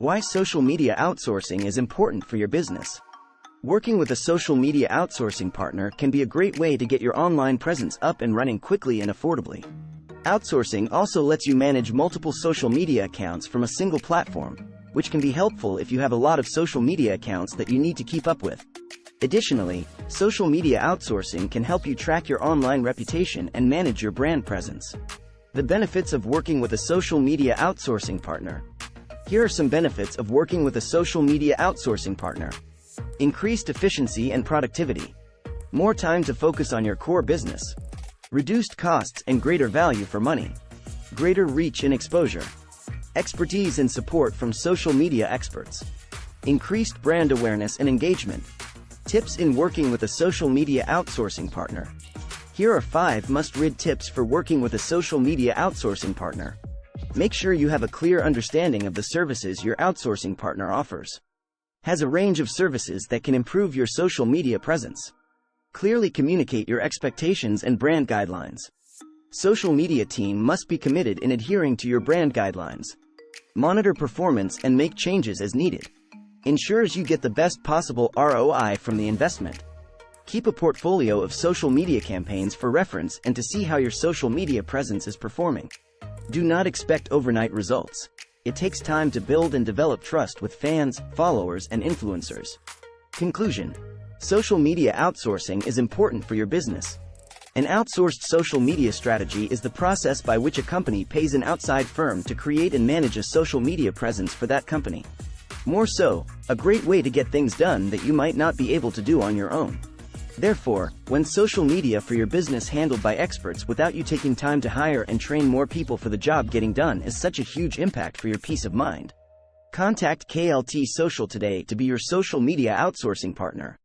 Why social media outsourcing is important for your business. Working with a social media outsourcing partner can be a great way to get your online presence up and running quickly and affordably. Outsourcing also lets you manage multiple social media accounts from a single platform, which can be helpful if you have a lot of social media accounts that you need to keep up with. Additionally, social media outsourcing can help you track your online reputation and manage your brand presence. The benefits of working with a social media outsourcing partner. Here are some benefits of working with a social media outsourcing partner. Increased efficiency and productivity. More time to focus on your core business. Reduced costs and greater value for money. Greater reach and exposure. Expertise and support from social media experts. Increased brand awareness and engagement. Tips in working with a social media outsourcing partner. Here are 5 must-read tips for working with a social media outsourcing partner. Make sure you have a clear understanding of the services your outsourcing partner offers. Has a range of services that can improve your social media presence. Clearly communicate your expectations and brand guidelines. Social media team must be committed in adhering to your brand guidelines. Monitor performance and make changes as needed. Ensures you get the best possible ROI from the investment. Keep a portfolio of social media campaigns for reference and to see how your social media presence is performing. Do not expect overnight results. It takes time to build and develop trust with fans, followers, and influencers. Conclusion: social media outsourcing is important for your business. An outsourced social media strategy is the process by which a company pays an outside firm to create and manage a social media presence for that company. More so, a great way to get things done that you might not be able to do on your own. Therefore, when social media for your business handled by experts without you taking time to hire and train more people for the job getting done is such a huge impact for your peace of mind. Contact KLT Social today to be your social media outsourcing partner.